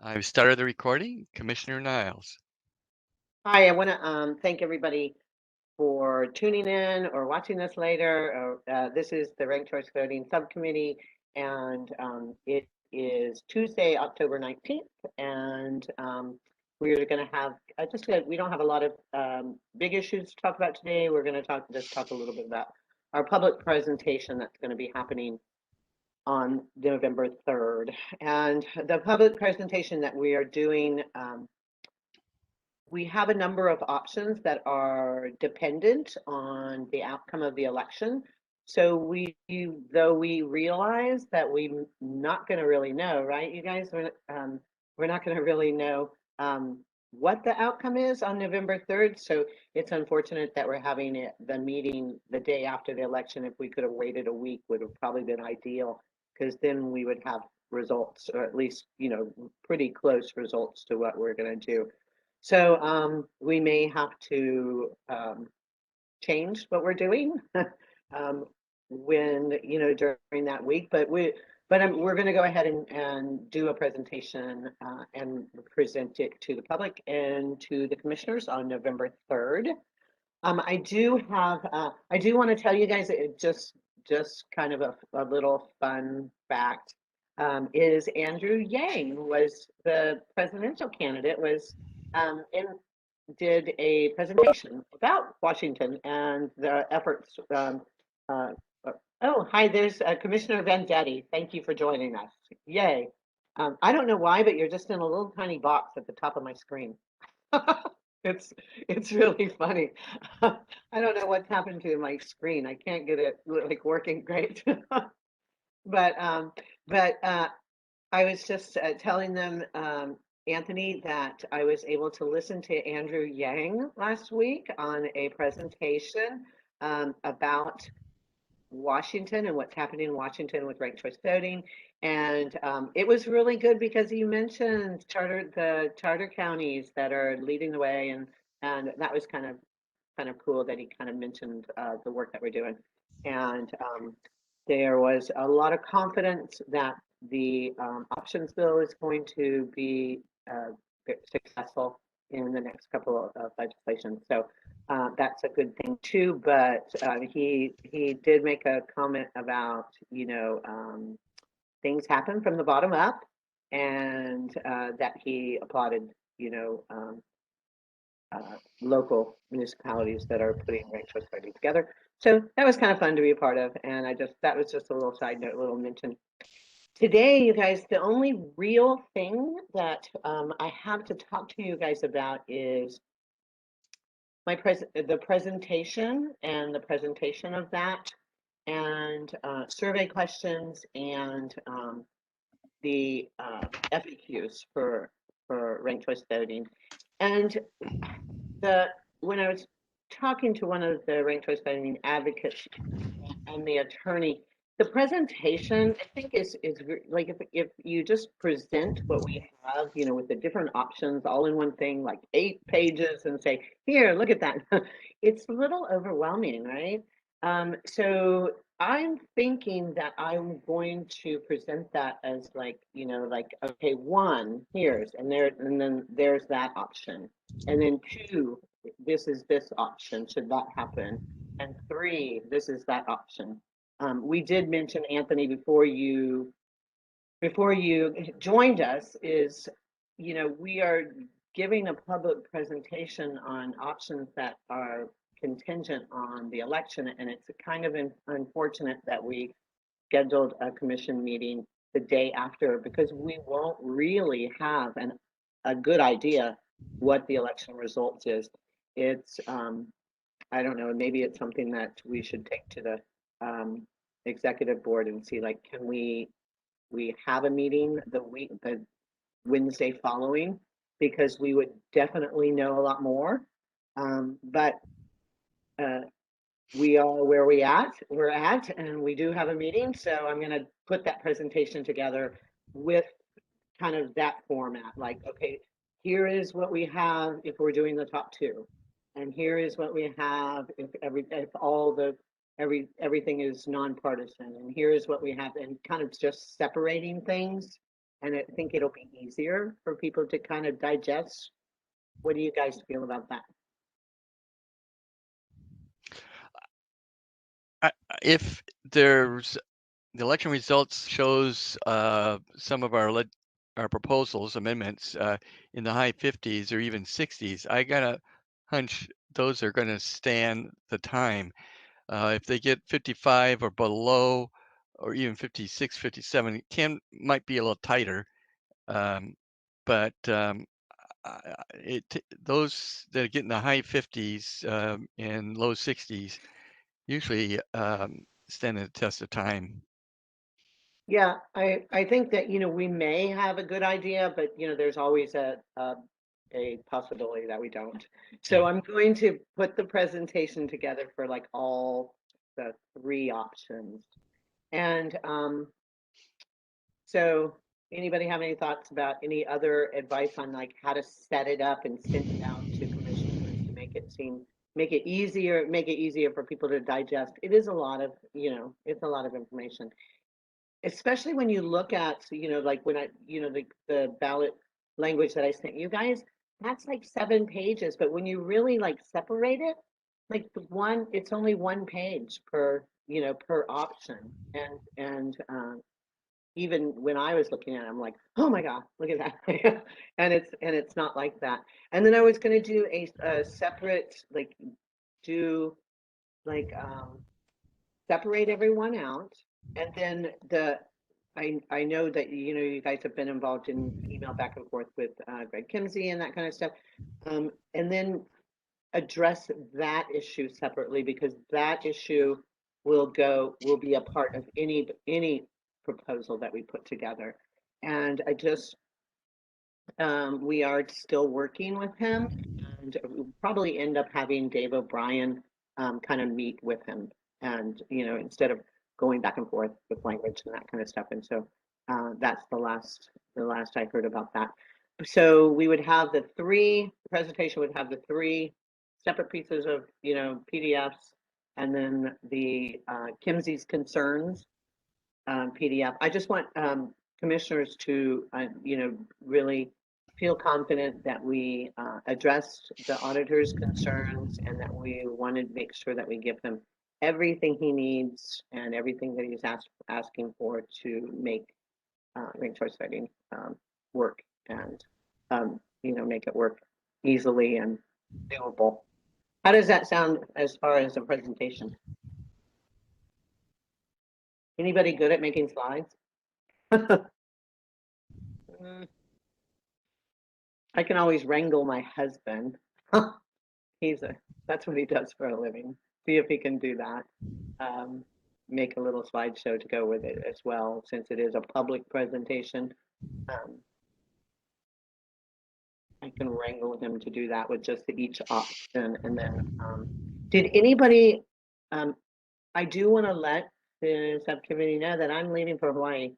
I've started the recording. Commissioner Niles. Hi, I want to thank everybody for tuning in or watching this later. This is the Ranked Choice Voting Subcommittee, and it is Tuesday, October 19th, and we're going to have, we don't have a lot of big issues to talk about today. We're going to just talk a little bit about our public presentation that's going to be happening on November 3rd. And the public presentation that we are doing, we have a number of options that are dependent on the outcome of the election. So though we realize that we're not going to really know, right, you guys? We're not going to really know what the outcome is on November 3rd. So it's unfortunate that we're having the meeting the day after the election. If we could have waited a week, would have probably been ideal, because then we would have results, or at least, pretty close results to what we're going to do. So we may have to change what we're doing when, during that week. But we're going to go ahead and do a presentation and present it to the public and to the commissioners on November 3rd. I do want to tell you guys just kind of a little fun fact. Is Andrew Yang was the presidential candidate, did a presentation about Washington and the efforts. Uh, oh, hi, there's Commissioner Vendetti. Thank you for joining us. Yay. I don't know why, but you're just in a little tiny box at the top of my screen. It's really funny. I don't know what's happened to my screen. I can't get it like working great. But I was just telling them, Anthony, that I was able to listen to Andrew Yang last week on a presentation about Washington and what's happening in Washington with ranked choice voting. And it was really good because he mentioned the charter counties that are leading the way, and that was kind of cool that he kind of mentioned the work that we're doing. And there was a lot of confidence that the options bill is going to be successful in the next couple of legislation. So that's a good thing too. But he did make a comment about, things happen from the bottom up, and that he applauded, local municipalities that are putting ranked choice voting together. So that was kind of fun to be a part of, and that was just a little side note, a little mention. Today, you guys, the only real thing that I have to talk to you guys about is the presentation and the presentation of that, and survey questions, and the FAQs for ranked choice voting. And when I was talking to one of the ranked choice voting advocates and the attorney, the presentation, I think, is like, if you just present what we have, with the different options all in one thing, like 8 pages, and say, here, look at that. It's a little overwhelming, right? So I'm thinking that I'm going to present that as like, okay, 1, here's, and then there's that option. And then 2, this is this option, should that happen. And 3, this is that option. We did mention, Anthony, before you joined us, is, we are giving a public presentation on options that are contingent on the election, and it's kind of unfortunate that we scheduled a commission meeting the day after, because we won't really have a good idea what the election results is. It's I don't know, maybe it's something that we should take to the executive board and see, like, can we have a meeting the Wednesday following, because we would definitely know a lot more. But we are where we're at, and we do have a meeting. So I'm going to put that presentation together with kind of that format, like, okay, here is what we have if we're doing the top 2, and here is what we have if everything is nonpartisan, and here is what we have, and kind of just separating things and I think it'll be easier for people to kind of digest. What do you guys feel about that? If there's the election results shows some of our proposals, amendments in the high 50s or even 60s, I got a hunch those are going to stand the time. If they get 55 or below, or even 56, 57, might be a little tighter. But those that get in the high 50s and low 60s usually stand the test of time. Yeah, I think that, we may have a good idea, but, there's always a possibility that we don't. So Yeah. I'm going to put the presentation together for like all the three options. And so anybody have any thoughts about any other advice on like how to set it up and send it out to commissioners to make it easier for people to digest? It is a lot of, it's a lot of information, especially when you look at, like when the ballot language that I sent you guys, that's like 7 pages. But when you really like separate it, like it's only 1 page per option. And even when I was looking at it, I'm like, oh my God, look at that. And it's not like that. And then I was going to do a separate, like, do like, separate everyone out. And then I know that, you guys have been involved in email back and forth with Greg Kimsey and that kind of stuff. And then address that issue separately, because that issue will be a part of any proposal that we put together. And we are still working with him, and we'll probably end up having Dave O'Brien kind of meet with him, and instead of going back and forth with language and that kind of stuff. And so that's the last I heard about that. So we would have the presentation would have the three separate pieces of PDFs, and then the Kimsey's concerns PDF. I just want commissioners to really feel confident that we addressed the auditor's concerns, and that we wanted to make sure that we give him everything he needs and everything that he's asking for to make ranked choice voting work, and make it work easily and doable. How does that sound as far as a presentation? Anybody good at making slides? Mm, I can always wrangle my husband. That's what he does for a living. See if he can do that. Um, make a little slideshow to go with it as well, since it is a public presentation. Um, I can wrangle him to do that with just each option. And then, did anybody, I do want to let the subcommittee know that I'm leaving for Hawaii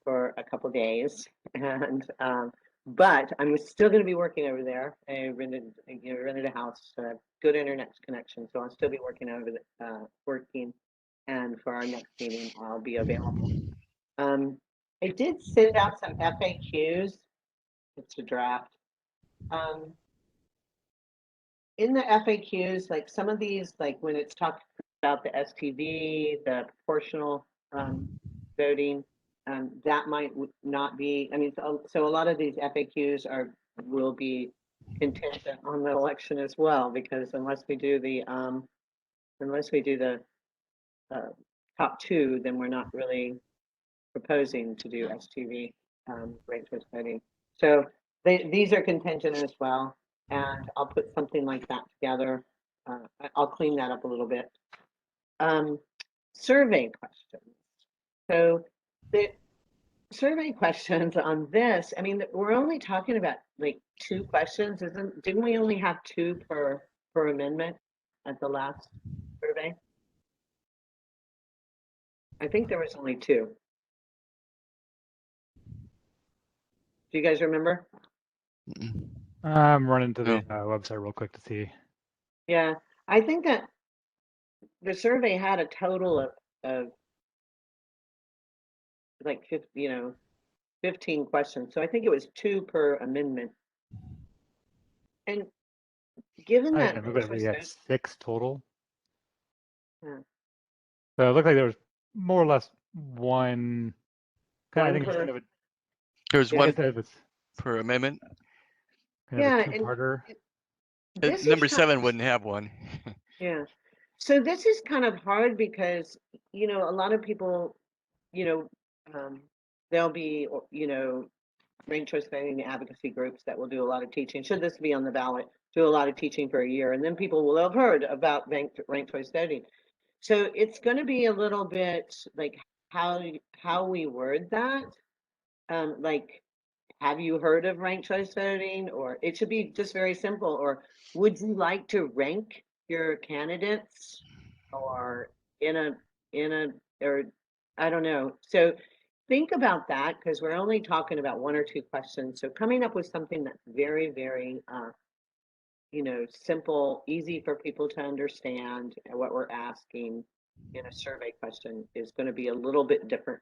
for a couple days, and but I'm still going to be working over there. I rented a house, good internet connection, so I'll still be working working. And for our next meeting, I'll be available. I did send out some FAQs. It's a draft. Um, in the FAQs, like some of these, like when it's talked about the STV, the proportional voting, that might not be. I mean, so a lot of these FAQs will be contingent on the election as well, because unless we do the uh, top two, then we're not really proposing to do STV ranked choice voting. So these are contingent as well, and I'll put something like that together. I'll clean that up a little bit. Survey questions. So the survey questions on this, I mean, we're only talking about like 2 questions, didn't we only have 2 per amendment at the last survey? I think there was only 2. Do you guys remember? I'm running to the No. website real quick to see. Yeah, I think that the survey had a total of like 50, 15 questions. So I think it was 2 per amendment. And given I that didn't remember ranked that we choice had 6 total. yeah, So it looked like there was more or less one. I one think it's per, kind of a. There's yeah, I guess one that was per amendment. kind of a yeah, and two-parter. this is Number kind 7 of, wouldn't have one. yeah. So this is kind of hard because, a lot of people, you know, there'll be, ranked choice voting advocacy groups that will do a lot of teaching. Should this be on the ballot, do a lot of teaching for a year, and then people will have heard about ranked choice voting. So it's going to be a little bit like how we word that. Like, have you heard of ranked choice voting? Or it should be just very simple. Or would you like to rank your candidates? Or in a or I don't know. So think about that because we're only talking about 1 or 2 questions. So coming up with something that's very, very simple, easy for people to understand what we're asking in a survey question is going to be a little bit different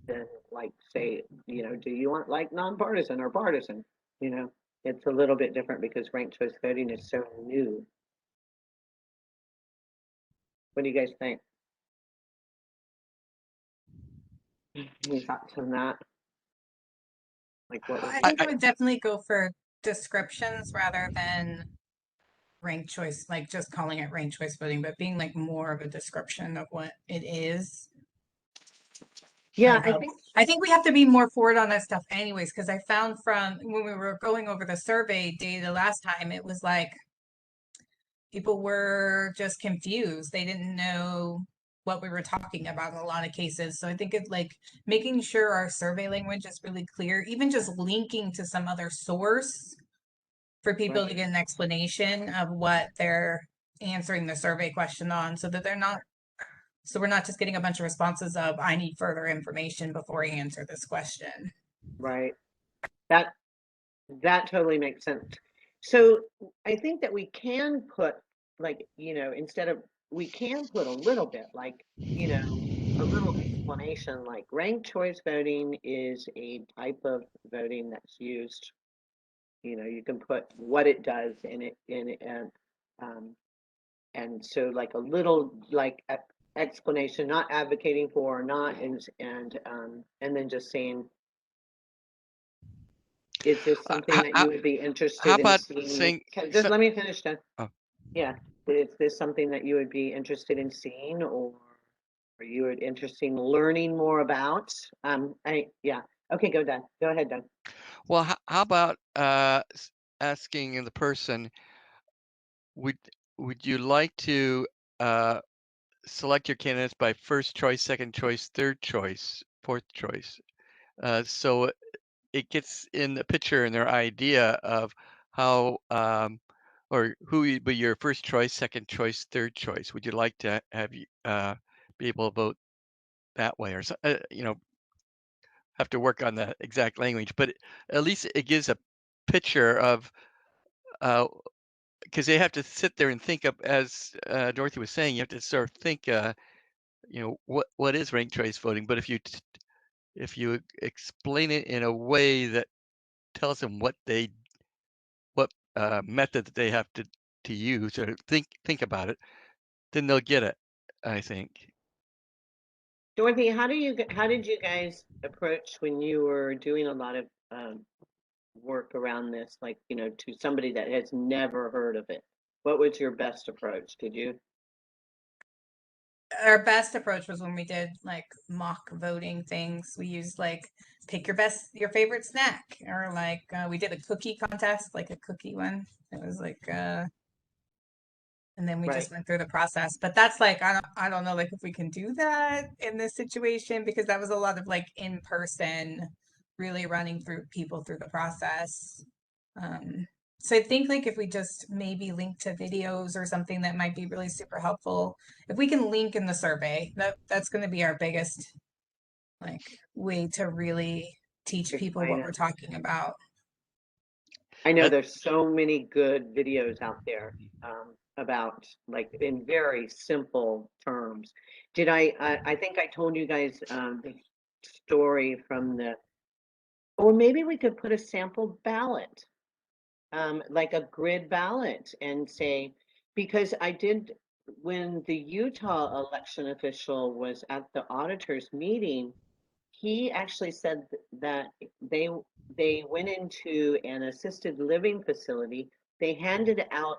than like say, do you want like nonpartisan or partisan? It's a little bit different because ranked choice voting is so new. What do you guys think? Any thoughts on that? Like what would I be think I would definitely go for descriptions rather than ranked choice, like just calling it ranked choice voting, but being like more of a description of what it is. yeah, I think we have to be more forward on that stuff anyways, because I found from when we were going over the survey data last time, it was like people were just confused. They didn't know what we were talking about in a lot of cases. So I think it's like making sure our survey language is really clear, even just linking to some other source for people to get an explanation of what they're answering the survey question on so that we're not just getting a bunch of responses of I need further information before I answer this question. right. That that totally makes sense. So I think that we can put like, instead of we can put a little bit like, a little explanation like ranked choice voting is a type of voting that's used. You can put what it does in it and so like a little like explanation, not advocating for, not and then just saying, is this something that you would be How interested in about seeing? saying Just let me finish, Doug. oh, Yeah, is this something that you would be interested in seeing, or are you interested in learning more about? Yeah. Okay, go Doug. Go ahead, Doug. well, how about asking the person, would would you like to uh, select your candidates by first choice, second choice, third choice, fourth choice? So it gets in the picture and their idea of how or who would be your first choice, second choice, third choice. Would you like to have you be able to vote that way, or so, have to work on the exact language, but at least it gives a picture of because they have to sit there and think of, as Dorothy was saying, you have to sort of think, what is ranked choice voting. But if you explain it in a way that tells them what method that they have to use or think about it, then they'll get it, I think. Dorothy, how did you guys approach when you were doing a lot of work around this, like, to somebody that has never heard of it? What was your best approach? Did you? Our best approach was when we did like mock voting things. We used like pick your favorite snack, or like we did a cookie contest, like a cookie one. It was like and then we Right. just went through the process. But that's like I don't know like if we can do that in this situation, because that was a lot of like in person, really running through people through the process. So I think like if we just maybe link to videos or something, that might be really super helpful. If we can link in the survey, that's going to be our biggest like way to really teach people Explain what it. we're talking about. I know Uh, there's so many good videos out there about like in very simple terms. I think I told you guys the story from the Or maybe we could put a sample ballot, like a grid ballot, and say, because I did, when the Utah election official was at the auditor's meeting, he actually said that they went into an assisted living facility. They handed out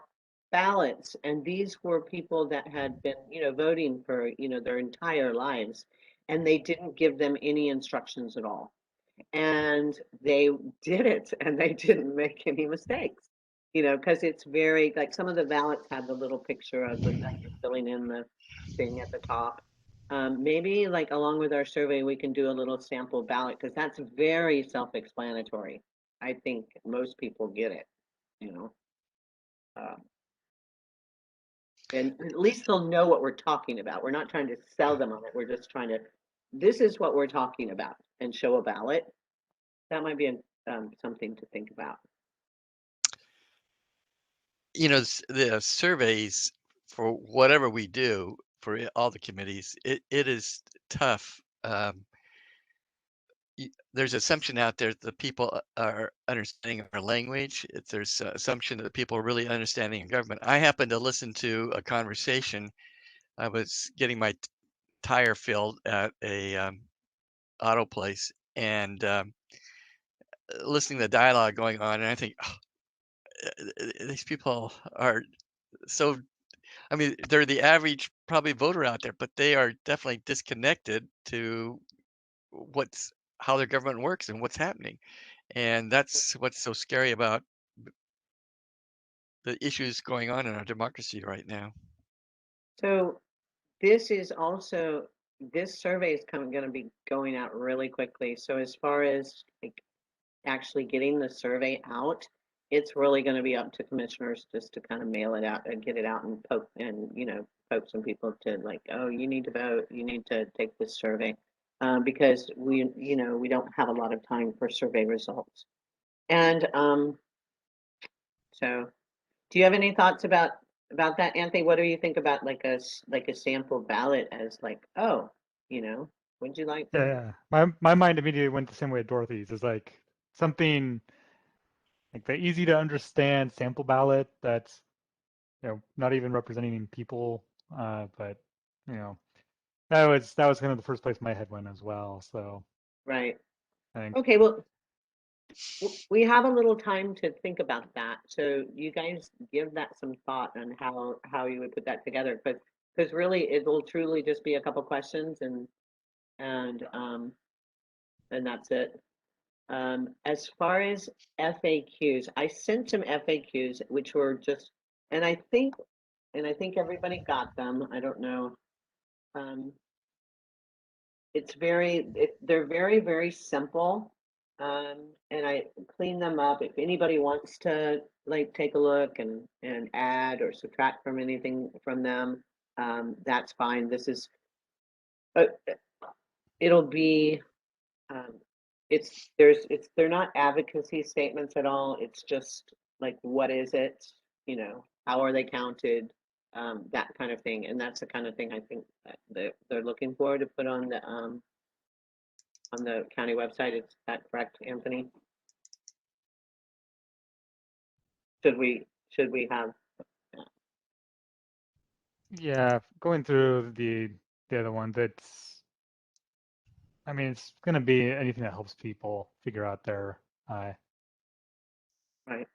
ballots, and these were people that had been, voting for, their entire lives, and they didn't give them any instructions at all. And they did it, and they didn't make any mistakes, because it's very, like, some of the ballots had the little picture of the that you're filling in the thing at the top. Maybe, like, along with our survey, we can do a little sample ballot, because that's very self-explanatory. I think most people get it, you know. Uh, and at least they'll know what we're talking about. We're not trying to sell them on it. We're just trying to, this is what we're talking about, and show a ballot. That might be something to think about. The surveys for whatever we do for all the committees, it is tough. There's assumption out there that the people are understanding our language. There's assumption that the people are really understanding government. I happened to listen to a conversation. I was getting my tire filled at a auto place and listening to the dialogue going on, and I think, oh, these people are so. I mean, they're the average probably voter out there, but they are definitely disconnected to what's how their government works and what's happening. And that's what's so scary about the issues going on in our democracy right now. So this is also, this survey is going to be going out really quickly. So as far as like actually getting the survey out, it's really going to be up to commissioners just to kind of mail it out and get it out and poke some people to, like, oh, you need to vote, you need to take this survey, because we don't have a lot of time for survey results. And so, do you have any thoughts about that, Anthony? What do you think about like a sample ballot as, like, oh, would you like to? Yeah, my mind immediately went the same way Dorothy's. Is like something like the easy to understand sample ballot that's not even representing people, but you know that was kind of the first place my head went as well. So Right. I think Okay, well, we have a little time to think about that. So you guys give that some thought on how you would put that together, because really it will truly just be a couple questions, and that's it. As far as FAQs, I sent some FAQs which were just, and I think everybody got them. I don't know. They're very, very simple. And I clean them up. If anybody wants to, like, take a look and add or subtract from anything from them, that's fine. This is, it'll be, um, they're not advocacy statements at all. It's just like, what is it? How are they counted? That kind of thing. And that's the kind of thing I think that they're looking for to put on the county website. Is that correct, Anthony? Should we have? yeah, going through the other one, I mean, it's going to be anything that helps people figure out their uh, Right,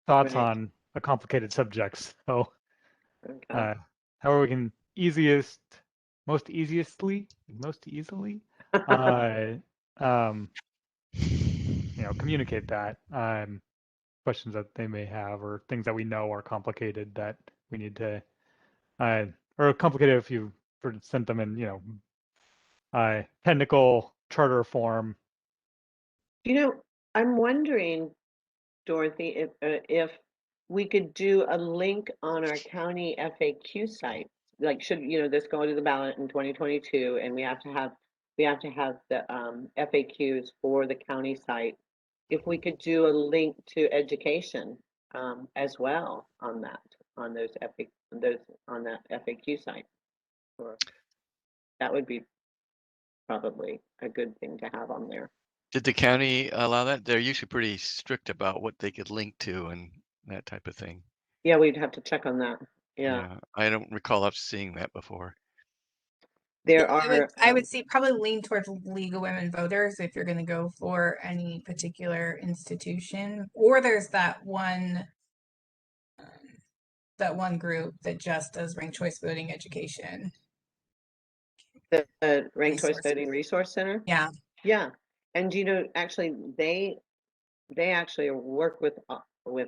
thoughts right. on a complicated subject. So, Okay. however we can most easily, uh, um, communicate that questions that they may have or things that we know are complicated that we need to, or complicated if you sent them in, technical charter form. I'm wondering, Dorothy, if we could do a link on our county FAQ site. Like, should this go to the ballot in 2022, and we have to have the FAQs for the county site. If we could do a link to education as well on those on that FAQ site, or that would be probably a good thing to have on there. Did the county allow that? They're usually pretty strict about what they could link to and that type of thing. Yeah, we'd have to check on that. Yeah, Yeah, I don't recall us seeing that before. there I would are. I would say probably lean towards League of Women Voters if you're going to go for any particular institution. Or there's that one group that just does ranked choice voting education The Ranked Choice resources. Voting Resource Center. Yeah. Yeah, and you know, actually, they actually work with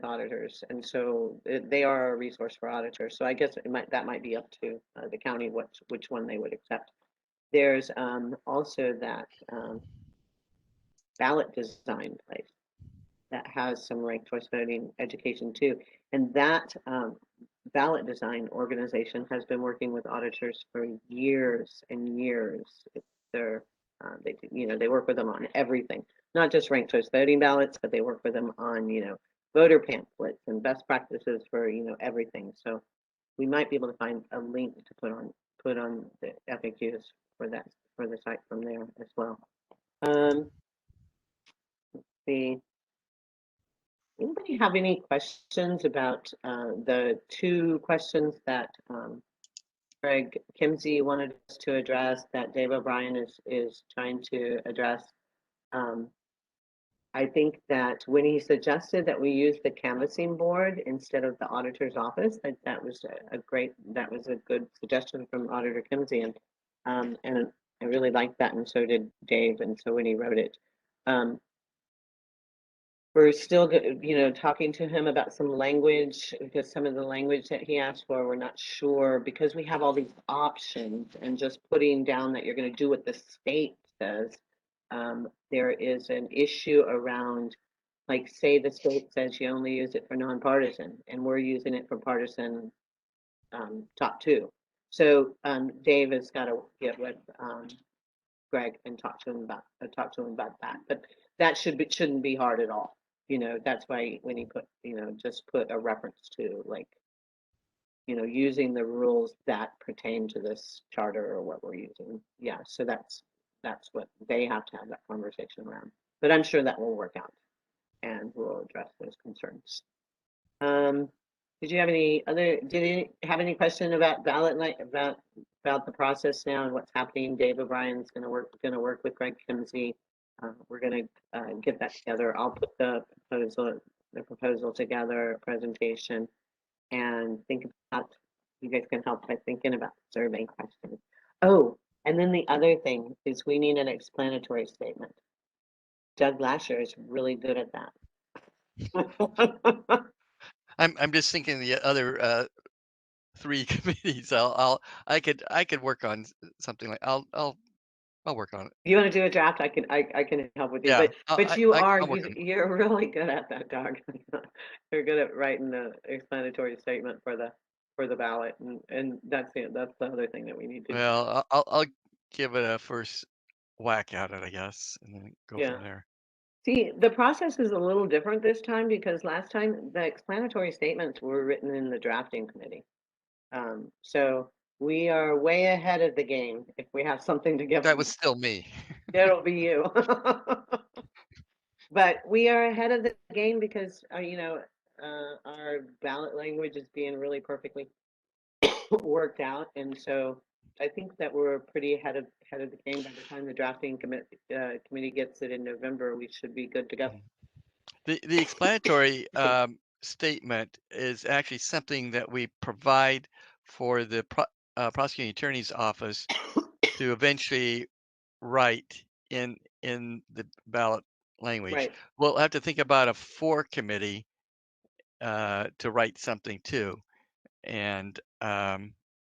auditors, and so they are a resource for auditors. So I guess that might be up to the county which one they would accept. There's also that ballot design place that has some ranked choice voting education too, and that ballot design organization has been working with auditors for years and years. They're they work with them on everything, not just ranked choice voting ballots, but they work with them on voter pamphlets and best practices for everything. So we might be able to find a link to put on the FAQs for the site from there as well. See, anybody have any questions about the two questions that Greg Kimsey wanted us to address, that Dave O'Brien is trying to address? I think that when he suggested that we use the canvassing board instead of the auditor's office, that was a good suggestion from Auditor Kimsey, and I really liked that, and so did Dave, and so when he wrote it. We're still, talking to him about some language, because some of the language that he asked for, we're not sure, because we have all these options, and just putting down that you're going to do what the state says. There is an issue around, like, say the state says you only use it for nonpartisan, and we're using it for partisan top two. So Dave has got to get with Greg and talk to him about that. But that shouldn't be hard at all. That's why when he put, just put a reference to, like, using the rules that pertain to this charter or what we're using. Yeah, so that's what they have to have that conversation around. But I'm sure that will work out, and we'll address those concerns. Did you have any question about ballot night, about the process now and what's happening? Dave O'Brien's going to work with Greg Kimsey. We're going to get that together. I'll put the proposal together, presentation, and think about. You guys can help by thinking about survey questions. Oh, and then the other thing is we need an explanatory statement. Doug Lasher is really good at that. I'm just thinking the other three committees. I could work on something like I'll work on it. You want to do a draft? I can help with you. Yeah, But you are I'll work on it. you're really good at that, Doug. You're good at writing the explanatory statement for the ballot, and that's the other thing that we need to do. Well, I'll give it a first whack at it, I guess, and then go Yeah. from there. See, the process is a little different this time because last time the explanatory statements were written in the drafting committee. So we are way ahead of the game. If we have something to give That them, was still me. it'll be you. But we are ahead of the game because our ballot language is being really perfectly worked out, and so I think that we're pretty ahead of the game. By the time the drafting committee gets it in November, we should be good to go. The explanatory statement is actually something that we provide for the prosecuting attorney's office to eventually write in the ballot language. Right. We'll have to think about a for committee to write something too, and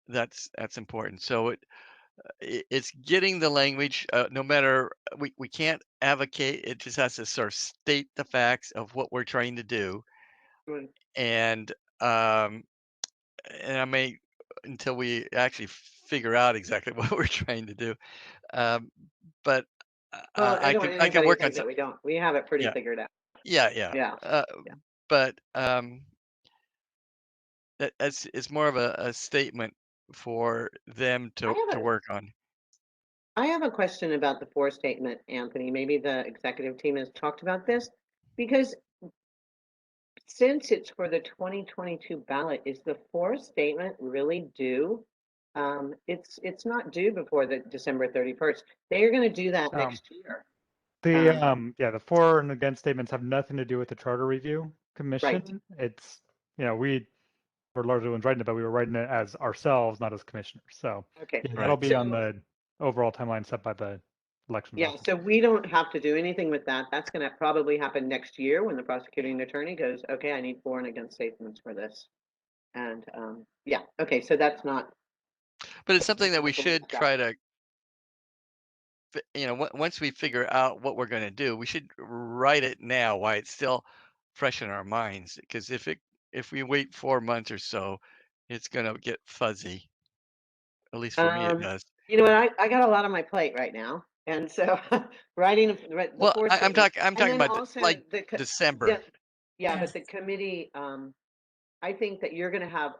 that's important. So it's getting the language. No matter we can't advocate. It just has to sort of state the facts of what we're trying to do, Right. and um, I may until we actually figure out exactly what we're trying to do. Um, but Well, I don't want I could anybody to work on think that we don't. We have it pretty yeah, figured out. yeah. Yeah. Yeah. But it's more of a statement for them I to have a work on. I have a question about the four statement, Anthony. Maybe the executive team has talked about this, because since it's for the 2022 ballot, is the four statement really due? It's not due before the December 31st. They are going to do that next year. The for and against statements have nothing to do with the Charter Review Commission. Right. It's, we were largely the ones writing it, but we were writing it as ourselves, not as commissioners. So Okay. yeah, that'll be So, on the overall timeline set by the election. yeah, office. so we don't have to do anything with that. That's going to probably happen next year when the prosecuting attorney goes, okay, I need for and against statements for this. And yeah, okay, so that's not. But it's something that we should try to, once we figure out what we're going to do, we should write it now while it's still fresh in our minds. Because if we wait 4 months or so, it's going to get fuzzy. At least for me, it does. You know what? I got a lot on my plate right now, and so writing the Well, four I'm statements, talking. I'm and talking then about also like yeah, December. yeah, Yes. but the committee, I think that you're going to have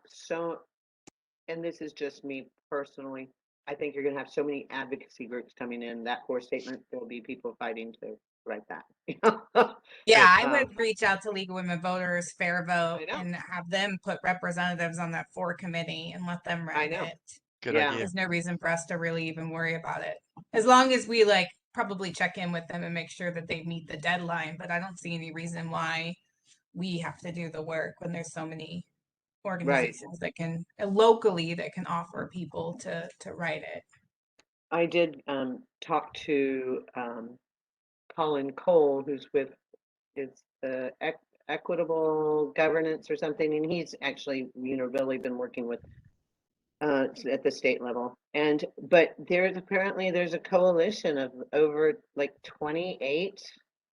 and this is just me personally, I think you're going to have so many advocacy groups coming in that four statement. There will be people fighting to write that. Yeah, I Um, would reach out to League of Women Voters, Fair Vote, know. and have them put representatives on that for committee and let them I write know. it. Good Yeah. idea. There's no reason for us to really even worry about it. As long as we like probably check in with them and make sure that they meet the deadline, but I don't see any reason why we have to do the work when there's so many organizations that can locally that can offer people to write it. I did talk to Colin Cole, who's with it's the Equitable Governance or something, and he's actually really been working with at the state level. And but there's a coalition of over like 28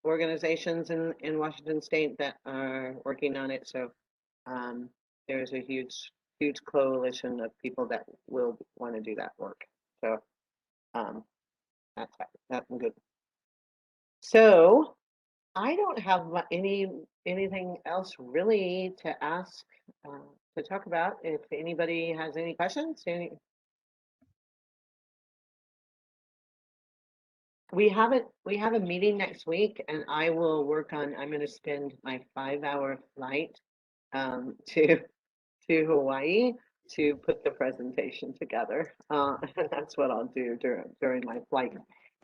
organizations in Washington State that are working on it. So there's a huge coalition of people that will want to do that work. So that's good. So I don't have anything else really to ask to talk about. If anybody has any questions, we have a meeting next week, and I will work on. I'm going to spend my 5-hour flight to Hawaii to put the presentation together. That's what I'll do during my flight.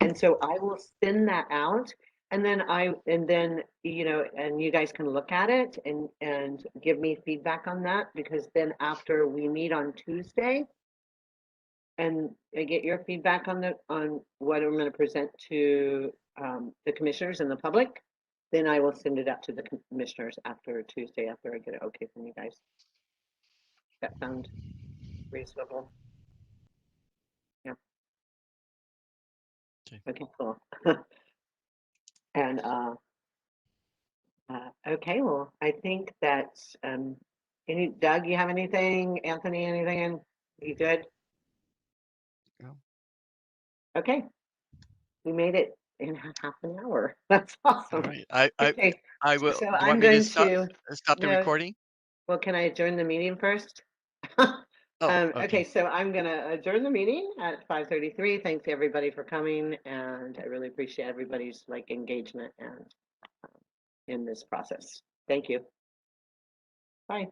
And so I will send that out, and then and you guys can look at it and give me feedback on that, because then after we meet on Tuesday and I get your feedback on what I'm going to present to the commissioners and the public, then I will send it out to the commissioners after Tuesday after I get it okay from you guys. That sounds reasonable. Yeah. Okay, cool. And okay, well, I think that's Doug, you have anything? Anthony, anything? You good? No. Okay. We made it in half an hour. That's awesome. All right. Okay. I will. So Do you I'm want me to going stop the no, recording? well, can I adjourn the meeting first? Oh, Okay, okay. so I'm gonna adjourn the meeting at 5:33. Thanks everybody for coming, and I really appreciate everybody's engagement and in this process. Thank you. Bye.